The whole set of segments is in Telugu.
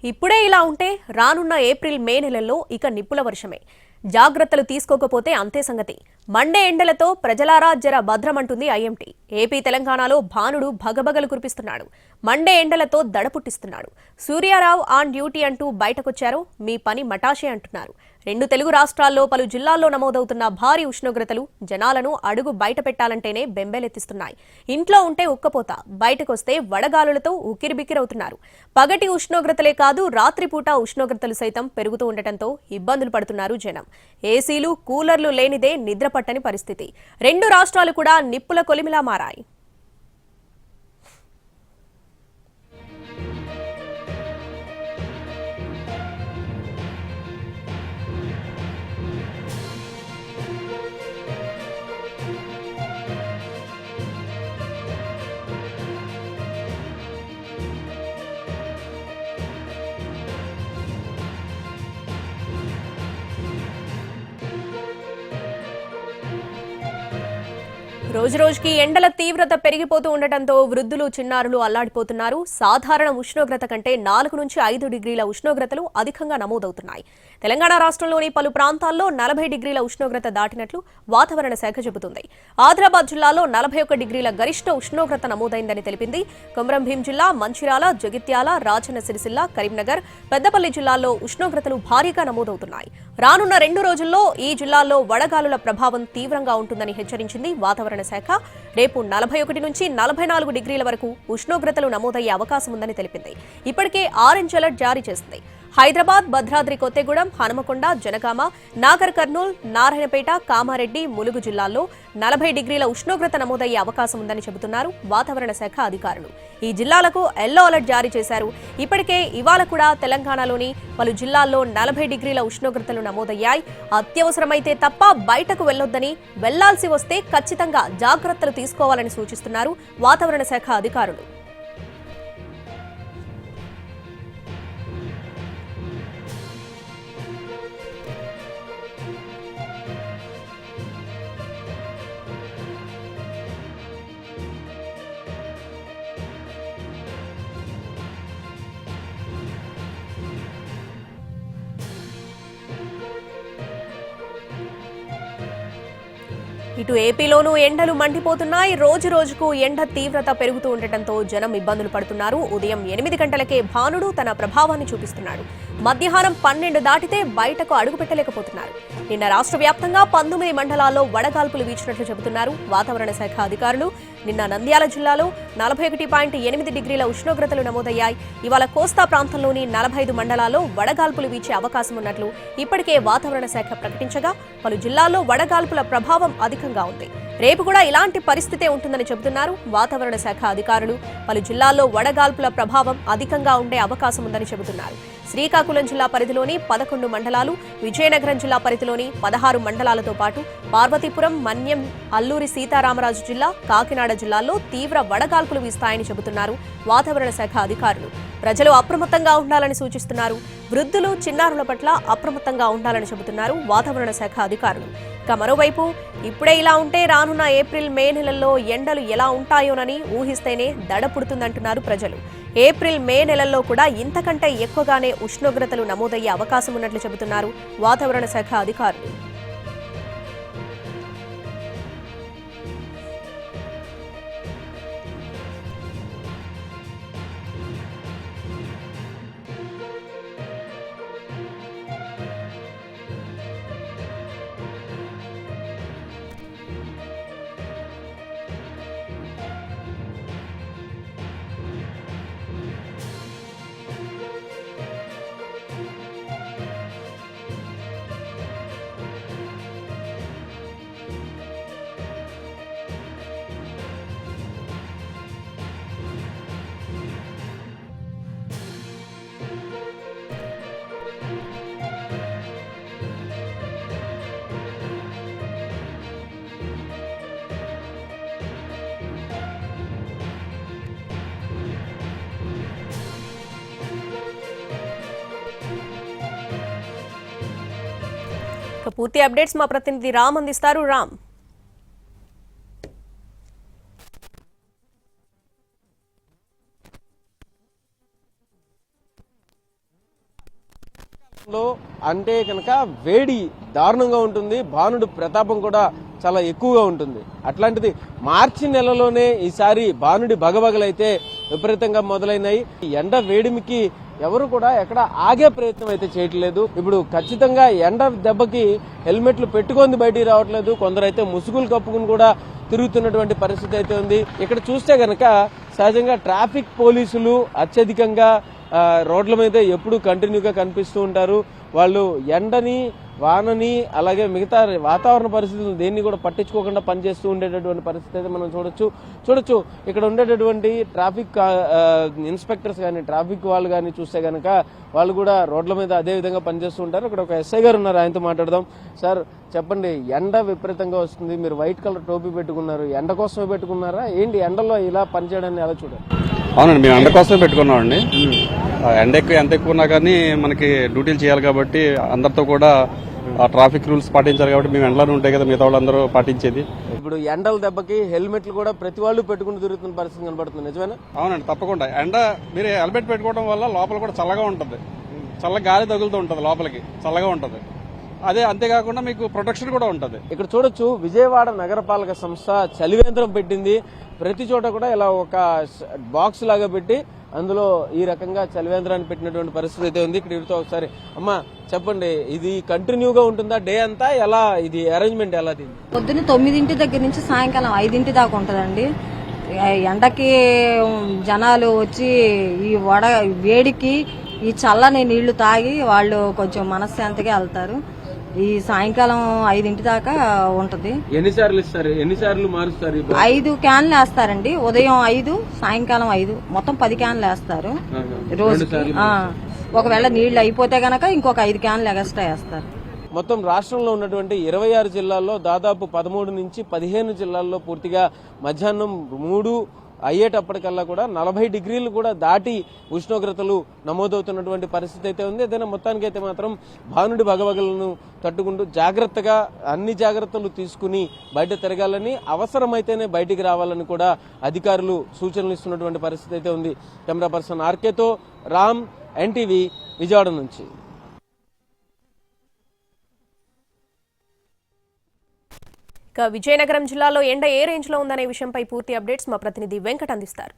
ఇప్పుడే ఇలా ఉంటే రానున్న ఏప్రిల్ మే నెలల్లో ఇక నిప్పుల వర్షమే. జాగ్రత్తలు తీసుకోకపోతే అంతే సంగతి. మండే ఎండలతో ప్రజలారా జర భద్రమంటుంది ఐఎంటీ. ఏపీ తెలంగాణలో భానుడు భగభగలు కురిపిస్తున్నాడు. మండే ఎండలతో దడ పుట్టిస్తున్నాడు. సూర్యారావు ఆన్ డ్యూటీ అంటూ బయటకొచ్చారు. మీ పని మటాషే అంటున్నారు. రెండు తెలుగు రాష్ట్రాల్లో పలు జిల్లాల్లో నమోదవుతున్న భారీ ఉష్ణోగ్రతలు జనాలను అడుగు బయట పెట్టాలంటేనే బెంబేలెత్తిస్తున్నాయి. ఇంట్లో ఉంటే ఉక్కపోత, బయటకొస్తే వడగాలులతో ఉక్కిరిబిక్కిరవుతున్నారు. పగటి ఉష్ణోగ్రతలే కాదు, రాత్రిపూట ఉష్ణోగ్రతలు సైతం పెరుగుతూ ఉండటంతో ఇబ్బందులు పడుతున్నారు జనం. ఏసీలు, కూలర్లు లేనిదే నిద్రపట్టని పరిస్థితి. రెండు రాష్ట్రాలు కూడా నిప్పుల కొలిమిలా మారాయి. రోజురోజుకి ఎండల తీవ్రత పెరిగిపోతూ ఉండటంతో వృద్ధులు, చిన్నారులు అల్లాడిపోతున్నారు. సాధారణ ఉష్ణోగ్రత కంటే 4 నుంచి 5 డిగ్రీల ఉష్ణోగ్రతలు అధికంగా నమోదవుతున్నాయి. తెలంగాణ రాష్ట్రంలోని పలు ప్రాంతాల్లో 40 డిగ్రీల ఉష్ణోగ్రత దాటినట్లు వాతావరణ శాఖ చెబుతుంది. ఆదిలాబాద్ జిల్లాలో 41 డిగ్రీల గరిష్ట ఉష్ణోగ్రత నమోదైందని తెలిపింది. కొమరంభీం జిల్లా, మంచిర్యాల, జగిత్యాల, రాజన్న సిరిసిల్ల, కరీంనగర్, పెద్దపల్లి జిల్లాల్లో ఉష్ణోగ్రతలు భారీగా నమోదవుతున్నాయి. రానున్న 2 రోజుల్లో ఈ జిల్లాల్లో వడగాలుల ప్రభావం తీవ్రంగా ఉంటుందని హెచ్చరించింది వాతావరణ శాఖ. రేపు 41 నుంచి 44 డిగ్రీల వరకు ఉష్ణోగ్రతలు నమోదయ్యే అవకాశం ఉందని తెలిపింది. ఇప్పటికే ఆరెంజ్ అలర్ట్ జారీ చేసింది. హైదరాబాద్, భద్రాద్రి కొత్తగూడెం, హనుమకొండ, జనగామ, నాగర్ కర్నూల్, నారాయణపేట, కామారెడ్డి, ములుగు జిల్లాల్లో 40 డిగ్రీల ఉష్ణోగ్రత నమోదయ్యే అవకాశం ఉందని చెబుతున్నారు వాతావరణ శాఖ అధికారులు. ఈ జిల్లాలకు ఎల్లో అలర్ట్ జారీ చేశారు. ఇప్పటికే ఇవాళ కూడా తెలంగాణలోని పలు జిల్లాల్లో 40 డిగ్రీల ఉష్ణోగ్రతలు నమోదయ్యాయి. అత్యవసరమైతే తప్ప బయటకు వెళ్లొద్దని, వెళ్లాల్సి వస్తే ఖచ్చితంగా జాగ్రత్తలు తీసుకోవాలని సూచిస్తున్నారు వాతావరణ శాఖ అధికారులు. ఇటు ఏపీలోనూ ఎండలు మండిపోతున్నాయి. రోజు రోజుకు ఎండ తీవ్రత పెరుగుతూ ఉండటంతో జనం ఇబ్బందులు పడుతున్నారు. ఉదయం 8 గంటలకే భానుడు తన ప్రభావాన్ని చూపిస్తున్నాడు. మధ్యాహ్నం 12 దాటితే బయటకు అడుగు పెట్టలేకపోతున్నారు. నిన్న రాష్ట్ర వ్యాప్తంగా 19 మండలాల్లో వడగాల్పులు వీచినట్లు చెబుతున్నారు వాతావరణ శాఖ అధికారులు. నిన్న నంద్యాల జిల్లాలో 41.8 డిగ్రీల ఉష్ణోగ్రతలు నమోదయ్యాయి. ఇవాళ కోస్తా ప్రాంతంలోని 45 మండలాల్లో వడగాల్పులు వీచే అవకాశం ఉన్నట్లు ఇప్పటికే వాతావరణ శాఖ ప్రకటించగా, పలు జిల్లాల్లో వడగాల్పుల ప్రభావం అధికంగా ఉంది. రేపు కూడా ఇలాంటి పరిస్థితే ఉంటుందని చెబుతున్నారు వాతావరణ శాఖ అధికారులు. పలు జిల్లాల్లో వడగాల్పుల ప్రభావం అధికంగా ఉండే అవకాశం ఉందని చెబుతున్నారు. శ్రీకాకుళం జిల్లా పరిధిలోని 11 మండలాలు, విజయనగరం జిల్లా పరిధిలోని 16 మండలాలతో పాటు పార్వతీపురం, మన్యం, అల్లూరి సీతారామరాజు జిల్లా, కాకినాడ జిల్లాల్లో తీవ్ర వడగాల్పులు వీస్తాయని చెబుతున్నారు వాతావరణ శాఖ అధికారులు. ప్రజలు అప్రమత్తంగా ఉండాలని సూచిస్తున్నారు. వృద్ధులు, చిన్నారుల పట్ల అప్రమత్తంగా ఉండాలని చెబుతున్నారు వాతావరణ శాఖ అధికారులు. ఇక మరోవైపు ఇప్పుడే ఇలా ఉంటే రానున్న ఏప్రిల్, మే నెలల్లో ఎండలు ఎలా ఉంటాయోనని ఊహిస్తేనే దడ పుడుతుందంటున్నారు ప్రజలు. ఏప్రిల్, మే నెలల్లో కూడా ఇంతకంటే ఎక్కువగానే ఉష్ణోగ్రతలు నమోదయ్యే అవకాశం ఉన్నట్లు చెబుతున్నారు వాతావరణ శాఖ అధికారులు. పూర్తి అప్డేట్స్ మా ప్రతినిధి రామ్ అందిస్తారు. రామ్. అంటే కనుక వేడి దారుణంగా ఉంటుంది, భానుడి ప్రతాపం కూడా చాలా ఎక్కువగా ఉంటుంది. అట్లాంటిది మార్చి నెలలోనే ఈసారి భానుడి భగభగలైతే విపరీతంగా మొదలైనాయి. ఎండ వేడిమికి ఎవరు కూడా ఎక్కడ ఆగే ప్రయత్నం అయితే చేయట్లేదు. ఇప్పుడు ఖచ్చితంగా ఎండ దెబ్బకి హెల్మెట్లు పెట్టుకొని బయటికి రావట్లేదు, కొందరైతే ముసుగులు కప్పుకుని కూడా తిరుగుతున్నటువంటి పరిస్థితి అయితే ఉంది. ఇక్కడ చూస్తే గనక సహజంగా ట్రాఫిక్ పోలీసులు అత్యధికంగా రోడ్ల మీద ఎప్పుడు కంటిన్యూగా కనిపిస్తూ ఉంటారు. వాళ్ళు ఎండని, వానని, అలాగే మిగతా వాతావరణ పరిస్థితులు దేన్ని కూడా పట్టించుకోకుండా పనిచేస్తూ ఉండేటటువంటి పరిస్థితి అయితే మనం చూడొచ్చు. ఇక్కడ ఉండేటటువంటి ట్రాఫిక్ ఇన్స్పెక్టర్స్ కానీ, ట్రాఫిక్ వాళ్ళు కానీ చూస్తే కనుక వాళ్ళు కూడా రోడ్ల మీద అదే విధంగా పనిచేస్తూ ఉంటారు. ఇక్కడ ఒక ఎస్ఐ గారు ఉన్నారు, ఆయనతో మాట్లాడదాం. సార్ చెప్పండి, ఎండ విపరీతంగా వస్తుంది, మీరు వైట్ కలర్ టోపీ పెట్టుకున్నారు, ఎండ కోసమే పెట్టుకున్నారా ఏంటి? ఎండలో ఇలా పనిచేయడాన్ని ఎలా చూడాలి? అవునండి, మేము ఎండ కోసమే పెట్టుకున్నామండి. ఎంత ఎక్కువ ఉన్నా కానీ మనకి డ్యూటీలు చేయాలి కాబట్టి అందరితో కూడా ట్రాఫిక్ రూల్స్ పాటించాలి కాబట్టి మేము ఎండలోనే ఉంటాయి కదా మిగతా వాళ్ళందరూ పాటించేది. ఇప్పుడు ఎండల దెబ్బకి హెల్మెట్లు కూడా ప్రతి వాళ్ళు పెట్టుకుని తిరుగుతున్న పరిస్థితి కనబడుతుంది, నిజమేనా? అవునండి, తప్పకుండా. ఎండ మీరు హెల్మెట్ పెట్టుకోవడం వల్ల లోపల కూడా చల్లగా ఉంటుంది, చల్ల గాలి తగులుతూ ఉంటుంది, లోపలికి చల్లగా ఉంటుంది. అదే అంతేకాకుండా మీకు ప్రొటెక్షన్ కూడా ఉంటుంది. ఇక్కడ చూడొచ్చు, విజయవాడ నగరపాలక సంస్థ చలివేంద్రం పెట్టింది. ప్రతి చోట కూడా ఇలా ఒక బాక్స్ లాగా పెట్టి అందులో ఈ రకంగా చలివేంద్రాన్ని పెట్టినటువంటి పరిస్థితి అయితే ఉంది. ఇక్కడ వీరితో ఒకసారి అమ్మ చెప్పండి, ఇది కంటిన్యూగా ఉంటుందా డే అంతా? ఎలా ఇది అరేంజ్మెంట్ ఎలా? పొద్దున్న 9 దగ్గర నుంచి సాయంకాలం 5 దాకా ఉంటుందండి. ఎండకి జనాలు వచ్చి ఈ వేడికి ఈ చల్లని నీళ్లు తాగి వాళ్ళు కొంచెం మనశ్శాంతిగా వెళ్తారు. ఈ సాయంకాలం 5 దాకా ఉంటది. ఎన్నిసార్లు ఇస్తారు, ఎన్నిసార్లు మారుస్తారు? 5 క్యాన్లు వేస్తారండి. ఉదయం 5, సాయంకాలం 5, మొత్తం 10 క్యాన్లు వేస్తారు రోజుకి. ఒకవేళ నీళ్లు అయిపోతే గనక ఇంకొక 5 క్యాన్లు ఎక్స్ట్రా వేస్తారు. మొత్తం రాష్ట్రంలో ఉన్నటువంటి 26 జిల్లాల్లో దాదాపు 13 నుంచి 15 జిల్లాల్లో పూర్తిగా మధ్యాహ్నం 3 అయ్యేటప్పటికల్లా కూడా 40 డిగ్రీలు కూడా దాటి ఉష్ణోగ్రతలు నమోదవుతున్నటువంటి పరిస్థితి అయితే ఉంది. ఏదైనా మొత్తానికి అయితే మాత్రం భానుడి భగభగలను తట్టుకుంటూ జాగ్రత్తగా అన్ని జాగ్రత్తలు తీసుకుని బయట తిరగాలని, అవసరమైతేనే బయటికి రావాలని కూడా అధికారులు సూచనలు ఇస్తున్నటువంటి పరిస్థితి అయితే ఉంది. కెమెరా పర్సన్ ఆర్కేతో రామ్, ఎన్టీవీ, విజయవాడ నుంచి. ఇక విజయనగరం జిల్లాలో ఎండ ఏ రేంజ్ లో ఉందనే విషయంపై పూర్తి అప్డేట్స్ మా ప్రతినిధి వెంకట్ అందిస్తారు.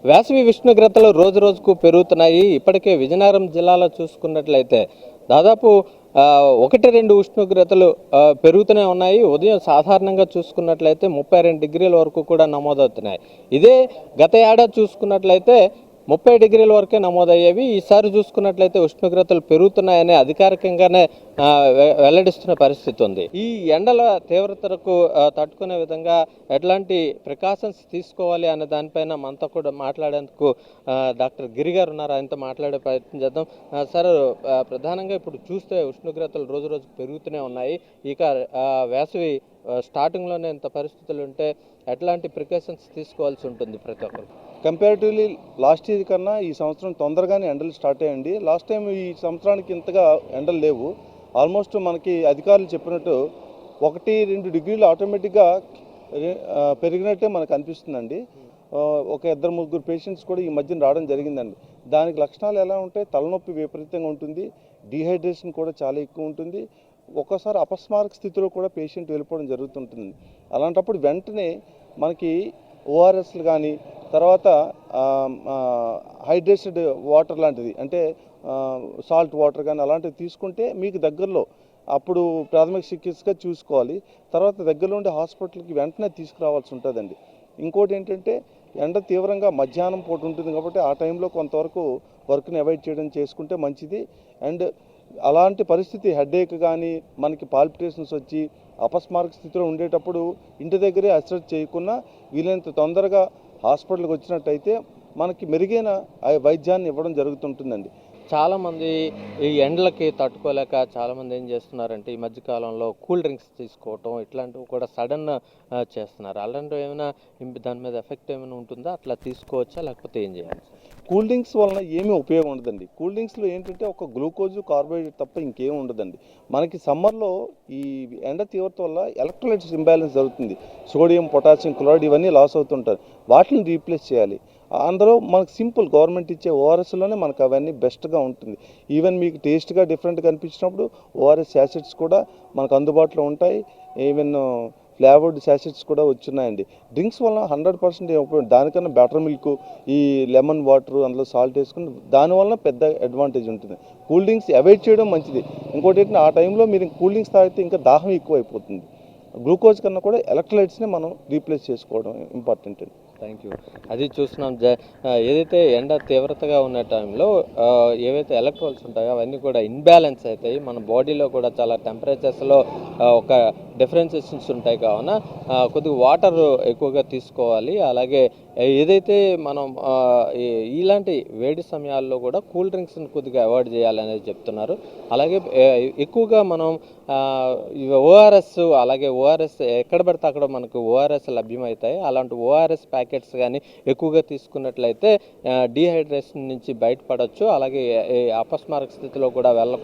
వేసవి ఉష్ణోగ్రతలు రోజు రోజుకు పెరుగుతున్నాయి. ఇప్పటికే విజయనగరం జిల్లాలో చూసుకున్నట్లయితే దాదాపు 1-2 ఉష్ణోగ్రతలు పెరుగుతూనే ఉన్నాయి. ఉదయం సాధారణంగా చూసుకున్నట్లయితే 32 డిగ్రీల వరకు కూడా నమోదవుతున్నాయి. ఇదే గత ఏడాది చూసుకున్నట్లయితే 30 డిగ్రీల వరకే నమోదయ్యేవి. ఈసారి చూసుకున్నట్లయితే ఉష్ణోగ్రతలు పెరుగుతున్నాయని అధికారికంగానే వెల్లడిస్తున్న పరిస్థితి ఉంది. ఈ ఎండల తీవ్రతకు తట్టుకునే విధంగా ఎట్లాంటి ప్రికాషన్స్ తీసుకోవాలి అనే దానిపైన మనతో కూడా మాట్లాడేందుకు డాక్టర్ గిరి గారు ఉన్నారు, ఆయనతో మాట్లాడే ప్రయత్నం చేద్దాం. సార్, ప్రధానంగా ఇప్పుడు చూస్తే ఉష్ణోగ్రతలు రోజు రోజుకు పెరుగుతూనే ఉన్నాయి. ఇక వేసవి స్టార్టింగ్లోనే ఇంత పరిస్థితులు ఉంటే ఎట్లాంటి ప్రికాషన్స్ తీసుకోవాల్సి ఉంటుంది ప్రతి ఒక్కరు? కంపారిటివ్లీ లాస్ట్ ఇయర్ కన్నా ఈ సంవత్సరం తొందరగానే ఎండలు స్టార్ట్ అయ్యండి. లాస్ట్ టైం ఈ సంవత్సరానికి ఇంతగా ఎండలు లేవు. ఆల్మోస్ట్ మనకి అధికారులు చెప్పినట్టు 1-2 డిగ్రీలు ఆటోమేటిక్గా పెరిగినట్టే మనకు అనిపిస్తుందండి. ఒక 2-3 పేషెంట్స్ కూడా ఈ మధ్యన రావడం జరిగిందండి. దానికి లక్షణాలు ఎలా ఉంటాయి? తలనొప్పి విపరీతంగా ఉంటుంది, డీహైడ్రేషన్ కూడా చాలా ఎక్కువ ఉంటుంది, ఒక్కోసారి అపస్మారక స్థితిలో కూడా పేషెంట్ వెళ్ళిపోవడం జరుగుతుంటుంది. అలాంటప్పుడు వెంటనే మనకి ఓఆర్ఎస్లు కానీ, తర్వాత హైడ్రేటెడ్ వాటర్ లాంటిది, అంటే సాల్ట్ వాటర్ కానీ అలాంటివి తీసుకుంటే మీకు దగ్గరలో అప్పుడు ప్రాథమిక చికిత్సగా చూసుకోవాలి. తర్వాత దగ్గరలో ఉండే హాస్పిటల్కి వెంటనే తీసుకురావాల్సి ఉంటుందండి. ఇంకోటి ఏంటంటే, ఎండ తీవ్రంగా మధ్యాహ్నం పూట ఉంటుంది కాబట్టి ఆ టైంలో కొంతవరకు వర్క్ని అవాయిడ్ చేయడం చేసుకుంటే మంచిది. అండ్ అలాంటి పరిస్థితి హెడేక్ కానీ, మనకి పాల్పిటేషన్స్ వచ్చి అపస్మారక స్థితిలో ఉండేటప్పుడు ఇంటి దగ్గరే అసెస్ చేయకుండా వీలైనంత తొందరగా హాస్పిటల్కి వచ్చినట్టయితే మనకి మెరుగైన వైద్యాన్ని ఇవ్వడం జరుగుతుంటుందండి. చాలామంది ఈ ఎండలకి తట్టుకోలేక చాలామంది ఏం చేస్తున్నారంటే ఈ మధ్యకాలంలో కూల్ డ్రింక్స్ తీసుకోవటం ఇట్లాంటివి కూడా సడన్ చేస్తున్నారు. అలాంటివి ఏమైనా దాని మీద ఎఫెక్ట్ ఏమైనా ఉంటుందా? అట్లా తీసుకోవచ్చా లేకపోతే ఏం చేయాలి? కూల్ డ్రింక్స్ వలన ఏమీ ఉపయోగం ఉండదండి. కూల్ డ్రింక్స్లో ఏంటంటే ఒక గ్లూకోజ్ కార్బోహైడ్రేట్ తప్ప ఇంకేం ఉండదండి. మనకి సమ్మర్లో ఈ ఎండ తీవ్రత వల్ల ఎలక్ట్రోలైట్స్ ఇంబ్యాలెన్స్ జరుగుతుంది. సోడియం, పొటాషియం, క్లోరైడ్ ఇవన్నీ లాస్ అవుతుంటారు. వాటిని రీప్లేస్ చేయాలి. అందులో మనకు సింపుల్ గవర్నమెంట్ ఇచ్చే ఓఆర్ఎస్లోనే మనకు అవన్నీ బెస్ట్గా ఉంటుంది. ఈవెన్ మీకు టేస్ట్గా డిఫరెంట్గా అనిపించినప్పుడు ఓఆర్ఎస్ శాసెట్స్ కూడా మనకు అందుబాటులో ఉంటాయి. ఈవెన్ ఫ్లేవర్డ్ శాసెట్స్ కూడా వచ్చున్నాయండి. డ్రింక్స్ వల్ల 100% ఉపయోగం. దానికన్నా బటర్ మిల్క్, ఈ లెమన్ వాటర్, అందులో సాల్ట్ వేసుకుని దానివల్ల పెద్ద అడ్వాంటేజ్ ఉంటుంది. కూల్ డ్రింక్స్ అవాయిడ్ చేయడం మంచిది. ఇంకోటి ఏంటంటే ఆ టైంలో మీరు కూల్ డ్రింక్స్ తాగితే ఇంకా దాహం ఎక్కువ అయిపోతుంది. గ్లూకోజ్ కన్నా కూడా ఎలక్ట్రోలైట్స్ని మనం రీప్లేస్ చేసుకోవడం ఇంపార్టెంట్ అండి. Thank you. అది చూస్తున్నాం ఏదైతే ఎండ తీవ్రతగా ఉన్న టైంలో ఏవైతే ఎలక్ట్రోల్స్ ఉంటాయో అవన్నీ కూడా ఇన్బ్యాలెన్స్ అవుతాయి. మన బాడీలో కూడా చాలా టెంపరేచర్స్లో ఒక డిఫరెన్సేషన్స్ ఉంటాయి. కావున కొద్దిగా వాటర్ ఎక్కువగా తీసుకోవాలి. అలాగే ఏదైతే మనం ఇలాంటి వేడి సమయాల్లో కూడా కూల్ డ్రింక్స్ని కొద్దిగా అవాయిడ్ చేయాలనేది చెప్తున్నారు. అలాగే ఎక్కువగా మనం ఓఆర్ఎస్, అలాగే ఓఆర్ఎస్ ఎక్కడ పడితే అక్కడ మనకు ఓఆర్ఎస్ లభ్యమవుతాయి. అలాంటి ఓఆర్ఎస్ ప్యాకెట్స్ కానీ ఎక్కువగా తీసుకున్నట్లయితే డీహైడ్రేషన్ నుంచి బయటపడవచ్చు. అలాగే అపస్మారక స్థితిలో కూడా